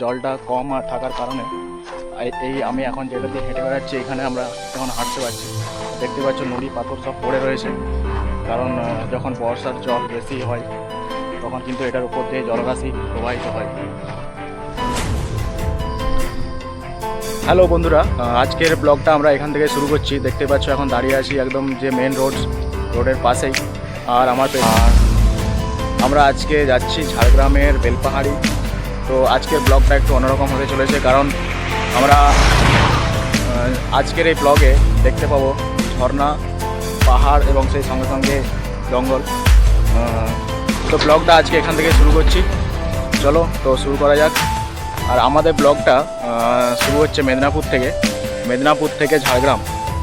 জলটা কম আর থাকার কারণে এই আমি এখন যেটা দিয়ে হেঁটে বেড়াচ্ছি এখানে আমরা এখন হাঁটতে পারছি। দেখতে পাচ্ছ নুড়ি পাথর সব পড়ে রয়েছে, কারণ যখন বর্ষার জল বেশি হয় তখন কিন্তু এটার উপর দিয়ে জলরাশি প্রবাহিত হয়। হ্যালো বন্ধুরা, আজকের ব্লগটা আমরা এখান থেকে শুরু করছি। দেখতে পাচ্ছ এখন দাঁড়িয়ে আছি একদম যে মেন রোডের পাশেই। আর আমরা আজকে যাচ্ছি ঝাড়গ্রামের বেলপাহাড়ি। তো আজকের ব্লগটা একটু অন্যরকম হতে চলেছে, কারণ আমরা আজকের এই ব্লগে দেখতে পাবো ঝর্ণা, পাহাড় এবং সেই সঙ্গে সঙ্গে জঙ্গল। তো ব্লগটা আজকে এখান থেকে শুরু করছি, চলো তো শুরু করা যাক। আর আমাদের ব্লগটা শুরু হচ্ছে মেদিনীপুর থেকে ঝাড়গ্রাম।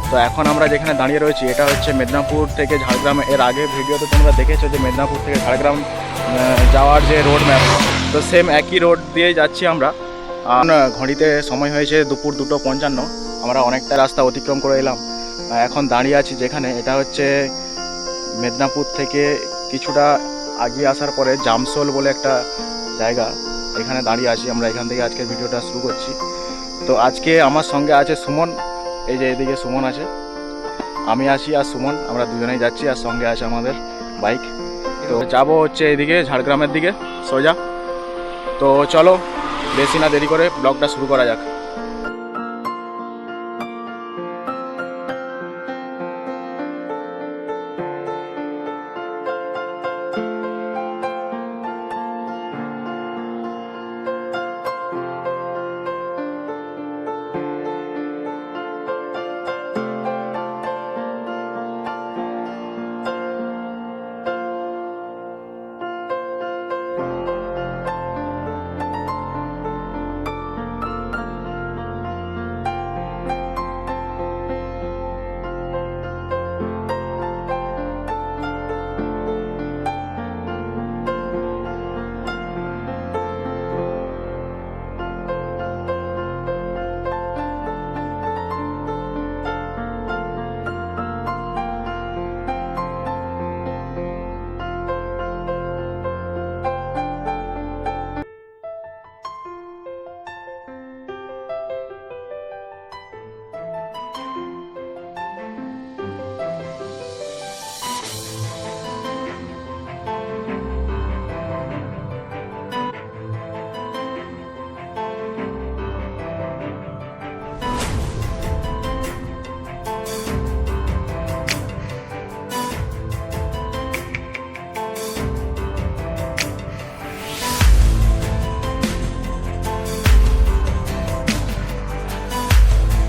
তো এখন আমরা যেখানে দাঁড়িয়ে রয়েছি এটা হচ্ছে মেদিনীপুর থেকে ঝাড়গ্রাম। এর আগে ভিডিওতে তোমরা দেখেছো যে মেদিনীপুর থেকে ঝাড়গ্রাম যাওয়ার যে রোড ম্যাপ, তো সেম একই রোড দিয়ে যাচ্ছি আমরা। ঘড়িতে সময় হয়েছে দুপুর 2:55। আমরা অনেকটা রাস্তা অতিক্রম করে এলাম। এখন দাঁড়িয়ে আছি যেখানে, এটা হচ্ছে মেদিনীপুর থেকে কিছুটা আগিয়ে আসার পরে জামসোল বলে একটা জায়গা, এখানে দাঁড়িয়ে আছি আমরা। এখান থেকে আজকের ভিডিওটা শুরু করছি। তো আজকে আমার সঙ্গে আছে সুমন, এই যে এদিকে সুমন আছে, আমি আছি আর সুমন, আমরা দুজনেই যাচ্ছি। আর সঙ্গে আছে আমাদের বাইক। তো যাবো হচ্ছে এদিকে ঝাড়গ্রামের দিকে সোজা। তো চলো বেশি না দেরি করে ব্লগটা শুরু করা যাক।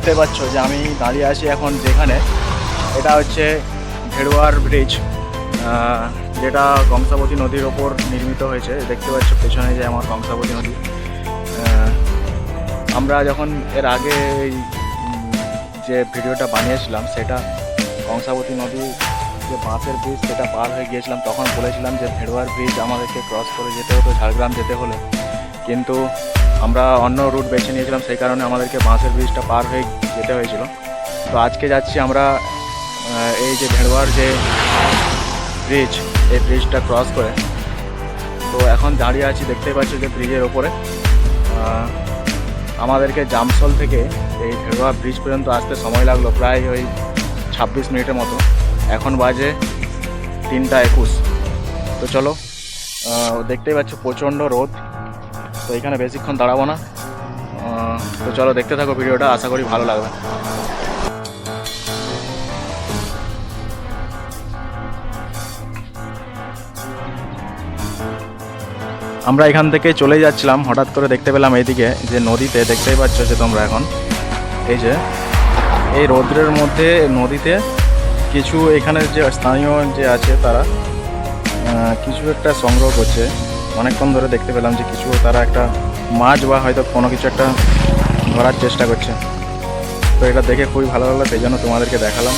দেখতে পাচ্ছ যে আমি দাঁড়িয়ে আছি এখন যেখানে, এটা হচ্ছে ভেড়ুয়ার ব্রিজ, যেটা কংসাবতী নদীর ওপর নির্মিত হয়েছে। দেখতে পাচ্ছ পেছনে যে আমার কংসাবতী নদী। আমরা যখন এর আগে যে ভিডিওটা বানিয়েছিলাম সেটা কংসাবতী নদী যে বাঁশের ব্রিজ সেটা পার হয়ে গিয়েছিলাম, তখন বলেছিলাম যে ভেড়ুয়ার ব্রিজ আমাদেরকে ক্রস করে যেতে হতো ঝাড়গ্রাম যেতে হলে, কিন্তু আমরা অন্য রুট বেছে নিয়েছিলাম, সেই কারণে আমাদেরকে বাঁশের ব্রিজটা পার হয়ে যেতে হয়েছিল। তো আজকে যাচ্ছি আমরা এই যে ভেড়ুয়ার যে ব্রিজ, এই ব্রিজটা ক্রস করে। তো এখন দাঁড়িয়ে আছি, দেখতেই পাচ্ছ যে ব্রিজের ওপরে। আমাদেরকে জামসল থেকে এই ভেড়ুয়া ব্রিজ পর্যন্ত আসতে সময় লাগলো প্রায় ওই 26 মিনিটের মতো। এখন বাজে 3:21। তো চলো, দেখতেই পাচ্ছ প্রচণ্ড রোদ, তো এখানে বেশিক্ষণ দাঁড়াবো না। তো চলো দেখতে থাকো ভিডিওটা, আশা করি ভালো লাগবে। আমরা এখান থেকে চলে যাচ্ছিলাম, হঠাৎ করে দেখতে পেলাম এইদিকে যে নদীতে, দেখতেই পাচ্ছ যে তোমরা এখন এই যে এই রৌদ্রের মধ্যে নদীতে কিছু এখানের যে স্থানীয় যে আছে তারা কিছু একটা সংগ্রহ করছে। অনেকক্ষণ ধরে দেখতে পেলাম যে কিছু তারা একটা মাছ বা হয়তো কোনো কিছু একটা ধরার চেষ্টা করছে। তো এটা দেখে খুবই ভালো লাগলো, সেই জন্য তোমাদেরকে দেখালাম।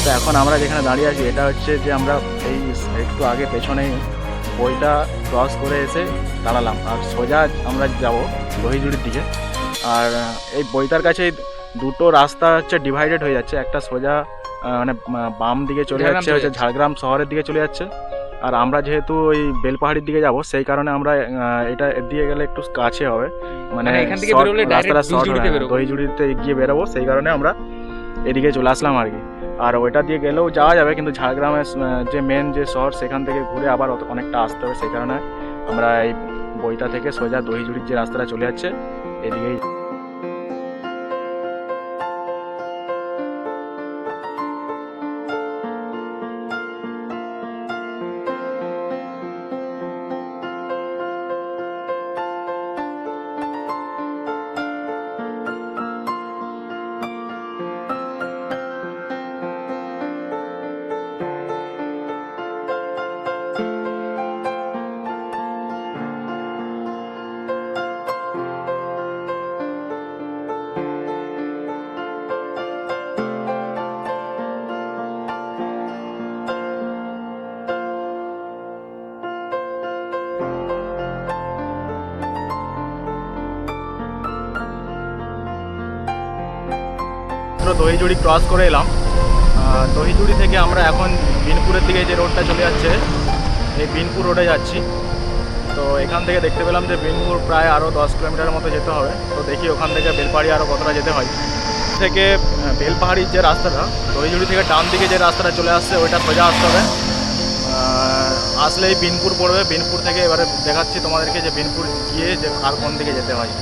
তো এখন আমরা যেখানে দাঁড়িয়ে আছি এটা হচ্ছে যে আমরা এই একটু আগে পেছনে বইটা ক্রস করে এসে দাঁড়ালাম, আর সোজা আমরা যাব দহিজুড়ির দিকে। আর এই বইটার কাছে দুটো রাস্তা হচ্ছে ডিভাইডেড হয়ে যাচ্ছে, একটা সোজা মানে বাম দিকে চলে যাচ্ছে, হচ্ছে ঝাড়গ্রাম শহরের দিকে চলে যাচ্ছে। আর আমরা যেহেতু ওই বেলপাহাড়ির দিকে যাব, সেই কারণে আমরা এটা দিয়ে গেলে একটু কাছে হবে, মানে রাস্তাটা শর্ট হবে, দহিজুড়িতে গিয়ে বেরোবো, সেই কারণে আমরা এদিকে চলে আসলাম আর কি। আর ওইটা দিয়ে গেলেও যাওয়া যাবে, কিন্তু ঝাড়গ্রামের যে মেন যে শহর সেখান থেকে ঘুরে আবার অনেকটা আসতে হবে, সেই কারণে আমরা এই বইটা থেকে সোজা দহিজুড়ির যে রাস্তাটা চলে যাচ্ছে এদিকেই। দহিজুড়ি ক্রস করে এলাম। দহিজুড়ি থেকে আমরা এখন বিনপুরের দিকে যে রোডটা চলে যাচ্ছে, এই বিনপুর রোডে যাচ্ছি। তো এখান থেকে দেখতে পেলাম যে বিনপুর প্রায় আরও 10 কিলোমিটার মতো যেতে হবে। তো দেখি ওখান থেকে বেলপাহাড়ি আরও কতটা যেতে হয়। থেকে বেলপাহাড়ির যে রাস্তাটা, দহিজুড়ি থেকে ডান দিকে যে রাস্তাটা চলে আসছে ওইটা সোজা আসতে হবে। আসলেই বিনপুর পড়বে। বিনপুর থেকে এবারে দেখাচ্ছি তোমাদেরকে যে বিনপুর গিয়ে যে আর কোন দিকে যেতে হয়।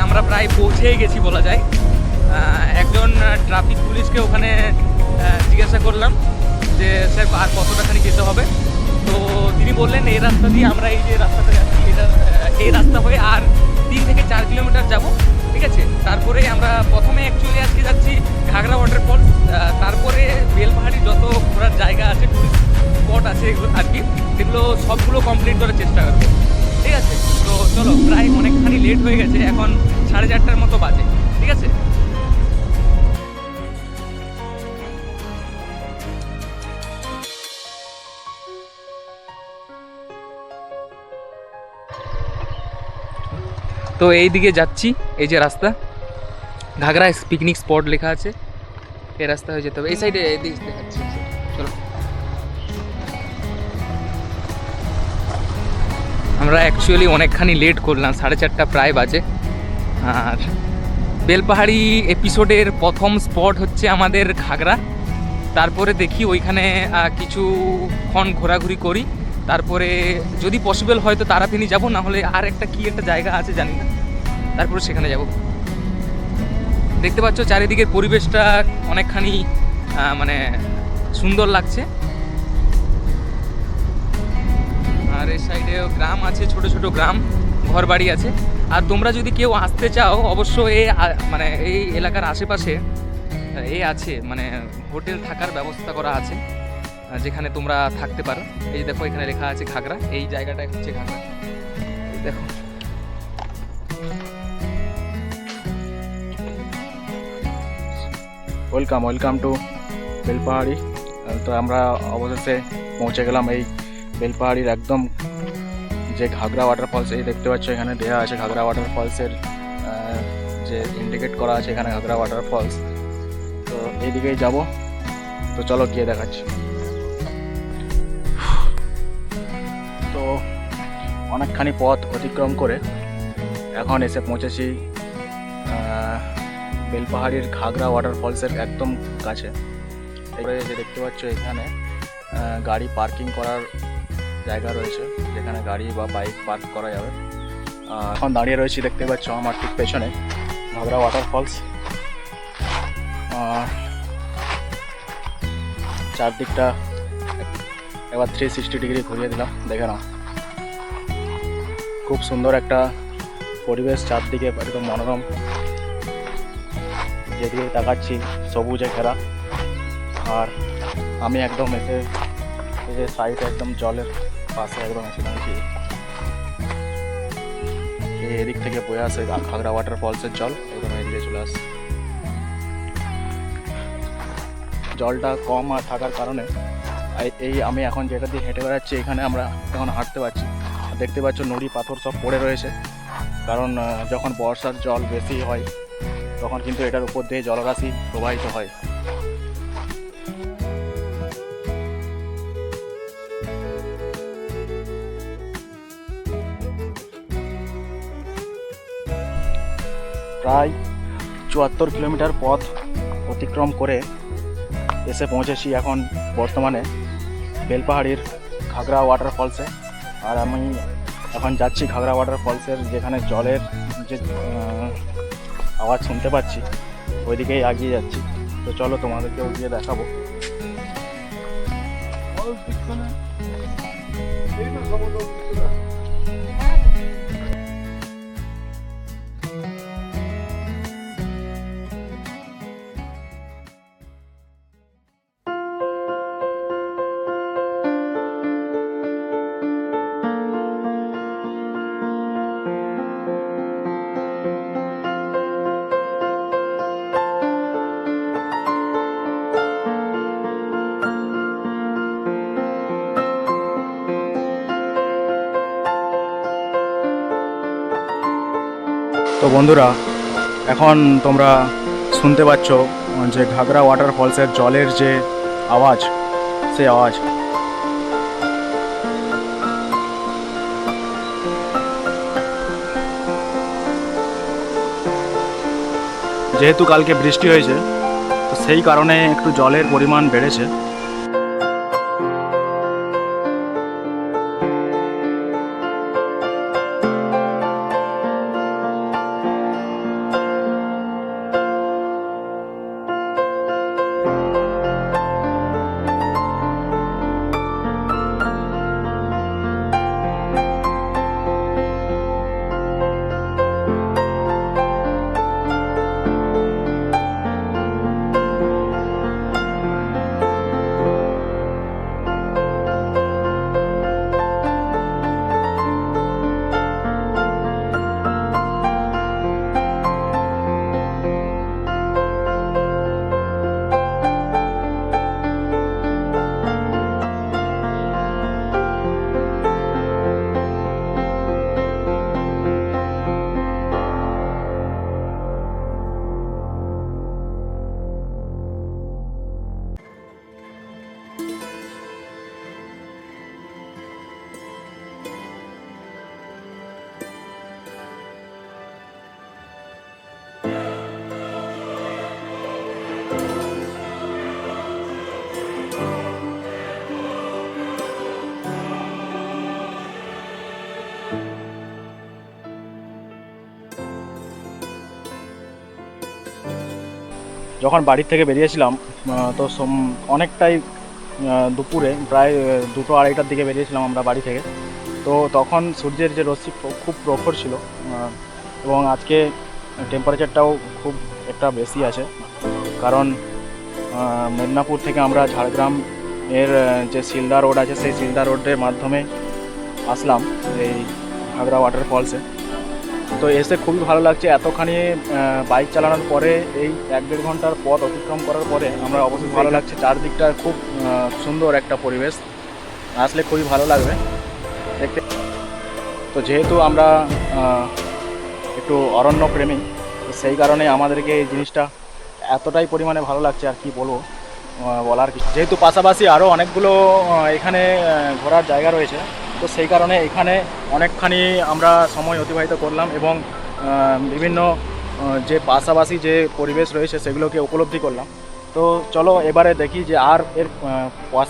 আমরা প্রায় পৌঁছেই গেছি বলা যায়। একজন ট্রাফিক পুলিশকে ওখানে জিজ্ঞাসা করলাম যে স্যার আর কতটাখানি যেতে হবে। তো তিনি বললেন এই রাস্তা দিয়ে আমরা এই যে রাস্তাটা যাচ্ছি এটা এই রাস্তা হয়ে আর 3 থেকে 4 কিলোমিটার যাব, ঠিক আছে। তারপরে আমরা প্রথমে অ্যাকচুয়ালি আজকে যাচ্ছি ঘাগরা ওয়াটারফল, তারপরে বেলপাহাড়ি যত ঘোরার জায়গা আছে, টুরিস্ট স্পট আছে এগুলো আর কি, সেগুলো সবগুলো কমপ্লিট করার চেষ্টা করবো, ঠিক আছে। তো চলো, প্রায় অনেকখানি লেট হয়ে গেছে, এখন 4:30টার মতো বাজে, ঠিক আছে। তো এই দিকে যাচ্ছি, এই যে রাস্তা ঘাগরা পিকনিক স্পট লেখা আছে, এই রাস্তা হয়ে যেতে হবে। এই সাইডে দেখাচ্ছি, চলো। আমরা অ্যাকচুয়ালি অনেকখানি লেট করলাম, 4:30 প্রায় বাজে। আর বেলপাহাড়ি এপিসোডের প্রথম স্পট হচ্ছে আমাদের ঘাগরা, তারপরে দেখি ওইখানে কিছুক্ষণ ঘোরাঘুরি করি, তারপরে যদি পসিবল হয় তো তারাপীনি যাব, না হলে আর একটা কি একটা জায়গা আছে জানি না, তারপরে সেখানে যাব। দেখতে পাচ্ছ চারিদিকের পরিবেশটা অনেকখানি মানে সুন্দর লাগছে। আর এই সাইডেও গ্রাম আছে, ছোট ছোট গ্রাম, ঘর বাড়ি আছে। আর তোমরা যদি কেউ আসতে চাও অবশ্যই মানে এই এলাকার আশেপাশে আছে মানে হোটেল থাকার ব্যবস্থা করা আছে, যেখানে তোমরা থাকতে পারো। এই দেখো এখানে লেখা আছে ঘাগরা, এই জায়গাটাই হচ্ছে ঘাগরা। এই দেখো ওয়েলকাম টু বেলপাহাড়ি। তো আমরা অবশেষে পৌঁছে গেলাম এই বেলপাহাড়ির একদম যে ঘাগরা ওয়াটারফলস। এই দেখতে পাচ্ছ এখানে দেওয়া আছে ঘাগরা ওয়াটারফলসের যে ইন্ডিকেট করা আছে এখানে ঘাগরা ওয়াটারফলস। তো এইদিকেই যাব, তো চলো গিয়ে দেখাচ্ছি। তো অনেকখানি পথ অতিক্রম করে এখন এসে পৌঁছেছি বেলপাহাড়ির ঘাগরা ওয়াটারফলসের একদম কাছে। এবারে যে দেখতে পাচ্ছ এখানে গাড়ি পার্কিং করার জায়গা রয়েছে, যেখানে গাড়ি বা বাইক পার্ক করা যাবে। এখন দাঁড়িয়ে রয়েছি দেখতে পাচ্ছ আমার ঠিক পেছনে ঘাগরা ওয়াটারফলস। চারদিকটা এবার 360 ডিগ্রি ঘুরিয়ে দিলাম, দেখে নাও। খুব সুন্দর একটা পরিবেশ, চারদিকে একদম মনোরম, যেদিকে তাকাচ্ছি সবুজে ঘেরা। আর আমি একদম এসে এই যে সাইডে একদম জলের পাশে একদম এসে দাঁড়িয়েছি। এদিক থেকে বয়ে আসে ঘাগরা ওয়াটারফলসের জল, একদম এদিকে চলে আসে। জলটা কম আর থাকার কারণে এই আমি এখন যেটা দিয়ে হেঁটে বেড়াচ্ছি এখানে আমরা এখন হাঁটতে পারছি। দেখতে পাচ্ছ নুড়ি পাথর সব পড়ে রয়েছে, কারণ যখন বর্ষার জল বেশি হয় তখন কিন্তু এটার উপর দিয়ে জলরাশি প্রবাহিত হয়। প্রায় 74 কিলোমিটার পথ অতিক্রম করে এসে পৌঁছেছি এখন বর্তমানে বেলপাহাড়ির ঘাগরা ওয়াটারফলসে। আর আমি এখন যাচ্ছি ঘাগরা ওয়াটারফলসের যেখানে জলের যে আওয়াজ শুনতে পাচ্ছি ওইদিকেই এগিয়ে যাচ্ছি। তো চলো তোমাদেরকেও গিয়ে দেখাবো। তো বন্ধুরা, এখন তোমরা শুনতে পাচ্ছ যে ঘাগরা ওয়াটারফলসের জলের যে আওয়াজ, সেই আওয়াজ। যেহেতু কালকে বৃষ্টি হয়েছে তো সেই কারণে একটু জলের পরিমাণ বেড়েছে। যখন বাড়ির থেকে বেরিয়েছিলাম তো অনেকটাই দুপুরে প্রায় 2-2:30টার দিকে বেরিয়েছিলাম আমরা বাড়ি থেকে। তো তখন সূর্যের যে রশ্মি খুব প্রখর ছিল এবং আজকে টেম্পারেচারটাও খুব একটা বেশি আছে, কারণ মেদিনীপুর থেকে আমরা ঝাড়গ্রাম এর যে শিলদা রোড আছে সেই শিলদা রোডের মাধ্যমে আসলাম এই ঘাগরা ওয়াটারফলসে। তো এসে খুবই ভালো লাগছে। এতখানি বাইক চালানোর পরে এই 1-1.5 ঘন্টার পথ অতিক্রম করার পরে আমরা অবশ্যই ভালো লাগছে। চারদিকটা খুব সুন্দর একটা পরিবেশ, আসলে খুবই ভালো লাগবে দেখতে। তো যেহেতু আমরা একটু অরণ্য প্রেমী, তো সেই কারণে আমাদেরকে এই জিনিসটা এতটাই পরিমাণে ভালো লাগছে, আর কি বলবো, বলার কি। যেহেতু পাশাপাশি আরও অনেকগুলো এখানে ঘোরার জায়গা রয়েছে, তো সেই কারণে এখানে অনেকখানি আমরা সময় অতিবাহিত করলাম এবং বিভিন্ন যে পাশাপাশি যে পরিবেশ রয়েছে সেগুলোকে উপলব্ধি করলাম। তো চলো এবারে দেখি যে আর এর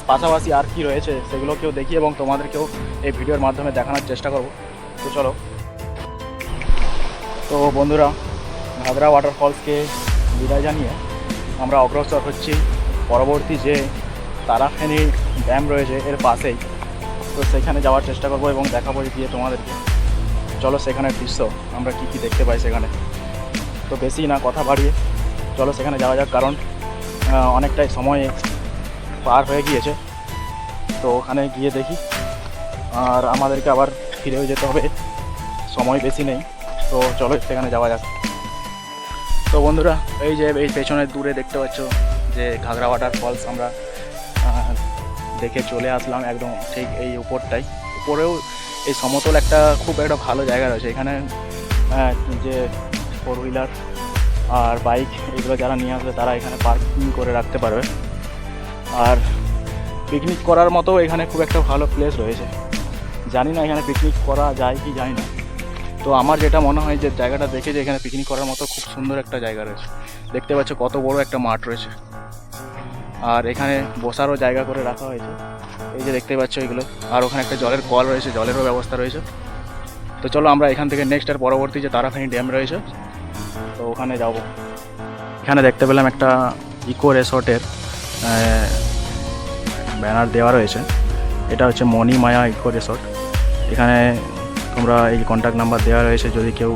পাশাপাশি আর কি রয়েছে সেগুলোকেও দেখি এবং তোমাদেরকেও এই ভিডিওর মাধ্যমে দেখানোর চেষ্টা করব। তো চলো। তো বন্ধুরা, ঘাগরা ওয়াটারফলসকে বিদায় জানিয়ে আমরা অগ্রসর হচ্ছি পরবর্তী যে তারাফেনী ড্যাম রয়েছে এর পাশেই। তো সেখানে যাওয়ার চেষ্টা করবো এবং দেখাবো গিয়ে তোমাদেরকে। চলো সেখানের দৃশ্য আমরা কি কি দেখতে পাই সেখানে। তো বেশি না কথা বাড়িয়ে চলো সেখানে যাওয়া যাক, কারণ অনেকটাই সময় পার হয়ে গিয়েছে। তো ওখানে গিয়ে দেখি, আর আমাদেরকে আবার ফিরেও যেতে হবে, সময় বেশি নেই। তো চলো সেখানে যাওয়া যাক। তো বন্ধুরা, এই যে এই পেছনে দূরে দেখতে পাচ্ছ যে ঘাগরা ওয়াটারফলস আমরা দেখে চলে আসলাম একদম ঠিক এই উপরটাই। উপরেও এই সমতল একটা খুব একটা ভালো জায়গা রয়েছে। এখানে যে 4 হুইলার আর বাইক এগুলো যারা নিয়ে আসবে তারা এখানে পার্কিং করে রাখতে পারবে। আর পিকনিক করার মতো এখানে খুব একটা ভালো প্লেস রয়েছে। জানি না এখানে পিকনিক করা যায় কি যায় না, তো আমার যেটা মনে হয় যে জায়গাটা দেখে যে এখানে পিকনিক করার মতো খুব সুন্দর একটা জায়গা রয়েছে। দেখতে পাচ্ছ কত বড় একটা মাঠ রয়েছে, আর এখানে বসারও জায়গা করে রাখা হয়েছে, এই যে দেখতে পাচ্ছ এগুলো। আর ওখানে একটা জলের কল রয়েছে, জলেরও ব্যবস্থা রয়েছে। তো চলো আমরা এখান থেকে নেক্সট আর পরবর্তী যে তারাফেনী ড্যাম রয়েছে তো ওখানে যাব। এখানে দেখতে পেলাম একটা ইকো রিসর্টের ব্যানার দেওয়া রয়েছে। এটা হচ্ছে মণিমায়া ইকো রিসর্ট। এখানে তোমরা এই কন্ট্যাক্ট নাম্বার দেওয়া রয়েছে, যদি কেউ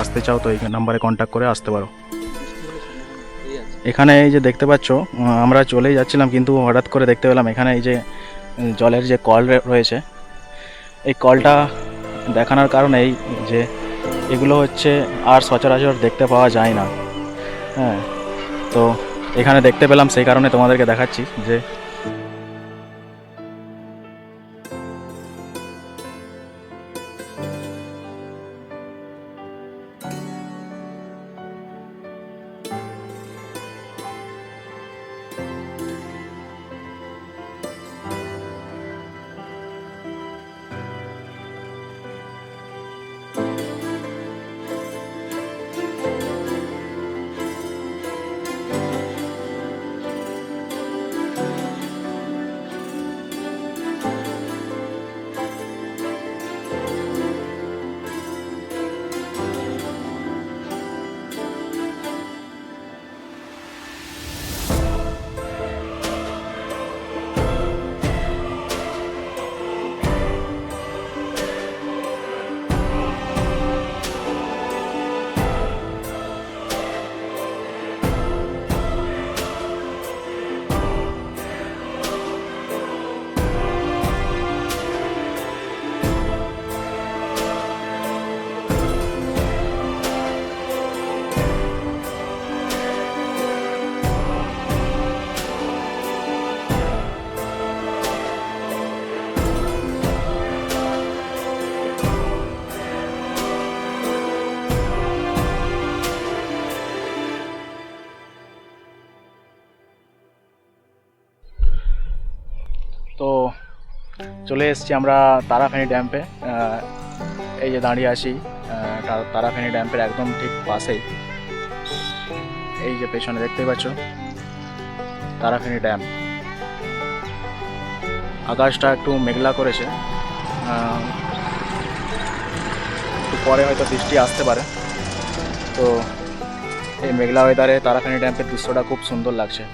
আসতে চাও তো এই নাম্বারে কন্ট্যাক্ট করে আসতে পারো। এখানে এই যে দেখতে পাচ্ছ আমরা চলেই যাচ্ছিলাম, কিন্তু হঠাৎ করে দেখতে পেলাম এখানে এই যে জলের যে কল রয়েছে, এই কলটা দেখানোর কারণে এই যে এগুলো হচ্ছে আর সচরাচর দেখতে পাওয়া যায় না। হ্যাঁ, তো এখানে দেখতে পেলাম, সেই কারণে তোমাদেরকে দেখাচ্ছি যে তো চলে এসেছি আমরা তারাফেনী ড্যাম্পে। এই যে দাঁড়িয়ে আছি তারাফেনী ড্যাম্পের একদম ঠিক পাশেই। এই যে পেছনে দেখতে পাচ্ছ তারাফেনী ড্যাম। আকাশটা একটু মেঘলা করেছে, একটু পরে হয়তো বৃষ্টি আসতে পারে। তো এই মেঘলা ওয়েদারে তারাখানি ড্যামের দৃশ্যটা খুব সুন্দর লাগছে।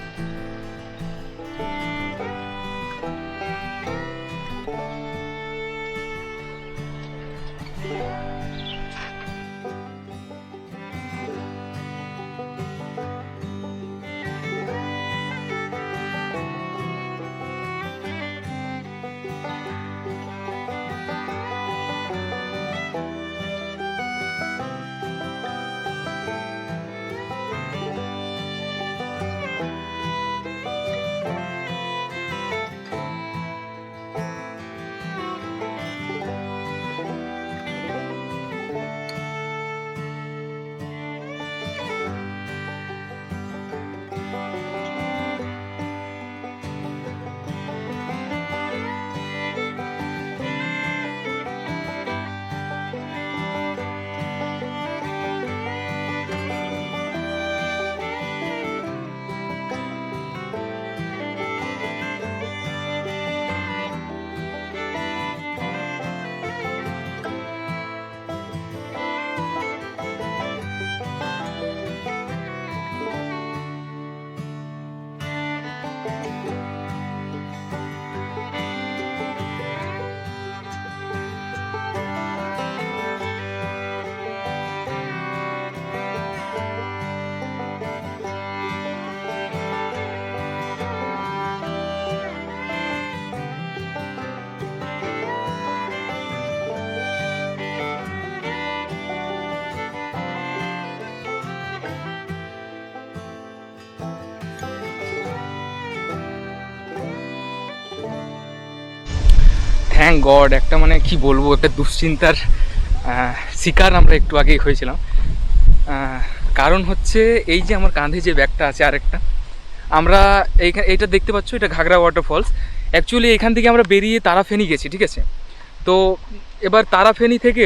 থ্যাংক গড, একটা মানে কি বলবো, একটা দুশ্চিন্তার শিকার আমরা একটু আগেই হয়েছিলাম। কারণ হচ্ছে এই যে আমার কাঁধে যে ব্যাগটা আছে আরেকটা, আমরা এইটা দেখতে পাচ্ছ, এটা ঘাগরা ওয়াটারফলস। অ্যাকচুয়ালি এখান থেকে আমরা বেরিয়ে তারাফেনি গেছি, ঠিক আছে? তো এবার তারাফেনি থেকে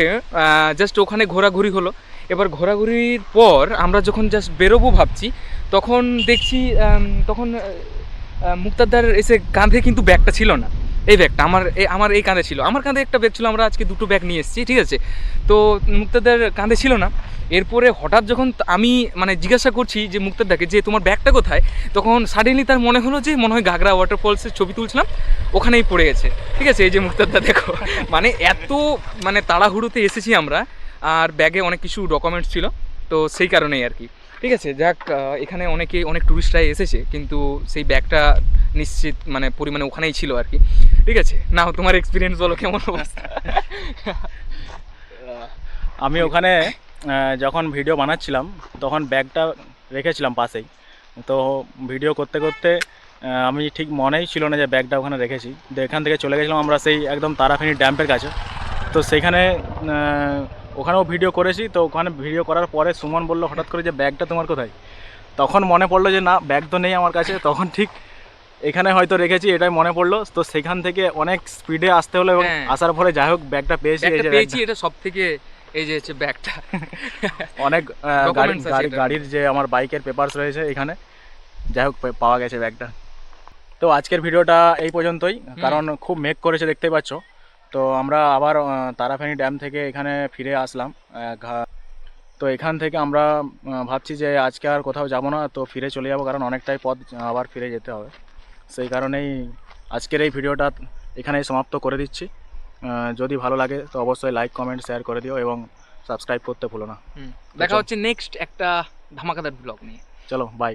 জাস্ট ওখানে ঘোরাঘুরি হলো। এবার ঘোরাঘুরির পর আমরা যখন জাস্ট বেরোবো ভাবছি, তখন দেখছি তখন মুক্তাদার এসে কাঁধে কিন্তু ব্যাগটা ছিল না। এই ব্যাগটা আমার এই কাঁধে ছিল, আমার কাঁধে একটা ব্যাগ ছিল, আমরা আজকে দুটো ব্যাগ নিয়ে এসেছি, ঠিক আছে? তো মুক্তাদার কাঁধে ছিল না। এরপরে হঠাৎ যখন আমি মানে জিজ্ঞাসা করছি যে মুক্তাদাকে যে তোমার ব্যাগটা কোথায়, তখন সাডেনলি তার মনে হলো যে মনে হয় ঘাগরা ওয়াটারফলসের ছবি তুলছিলাম, ওখানেই পড়ে গেছে, ঠিক আছে? এই যে মুক্তাদা দেখো, মানে এত মানে তাড়াহুড়োতে এসেছি আমরা, আর ব্যাগে অনেক কিছু ডকুমেন্টস ছিল, তো সেই কারণেই আর কি। ঠিক আছে, যাক, এখানে অনেক টুরিস্টরাই এসেছে, কিন্তু সেই ব্যাগটা নিশ্চিত মানে পরিমাণে ওখানেই ছিল আর কি। ঠিক আছে, নাও তোমার এক্সপিরিয়েন্স বলো, কেমন অবস্থা? আমি ওখানে যখন ভিডিও বানাচ্ছিলাম তখন ব্যাগটা রেখেছিলাম পাশেই। তো ভিডিও করতে করতে আমি ঠিক মনেই ছিল না যে ব্যাগটা ওখানে রেখেছি। তো এখান থেকে চলে গেছিলাম আমরা সেই একদম তারাফেনি ড্যামের কাছে। তো সেখানে ওখানেও ভিডিও করেছি। তো ওখানে ভিডিও করার পরে সুমন বললো হঠাৎ করে যে ব্যাগটা তোমার কোথায়? তখন মনে পড়লো যে না, ব্যাগ তো নেই আমার কাছে, তখন ঠিক এখানে হয়তো রেখেছি, এটাই মনে পড়লো। তো সেখান থেকে অনেক স্পিডে আসতে হলো এবং আসার পরে যাই হোক ব্যাগটা পেয়েছি। এটা সব থেকে এই যে হচ্ছে ব্যাগটা, অনেক গাড়ির যে আমার বাইকের পেপারস রয়েছে এখানে, যাই হোক পাওয়া গেছে ব্যাগটা। তো আজকের ভিডিওটা এই পর্যন্তই, কারণ খুব মেঘ করেছে দেখতেই পাচ্ছ। তো আমরা আবার তারাফেনি ড্যাম থেকে এখানে ফিরে আসলাম। তো এখান থেকে আমরা ভাবছি যে আজকে আর কোথাও যাব না, তো ফিরে চলে যাব, কারণ অনেকটাই পথ আবার ফিরে যেতে হবে। সেই কারণেই আজকের এই ভিডিওটা এখানেই সমাপ্ত করে দিচ্ছি। যদি ভালো লাগে তো অবশ্যই লাইক, কমেন্ট, শেয়ার করে দিও এবং সাবস্ক্রাইব করতে ভুলো না। দেখা হচ্ছে নেক্সট একটা ধামাকাদার ব্লগ নিয়ে। চলো, বাই।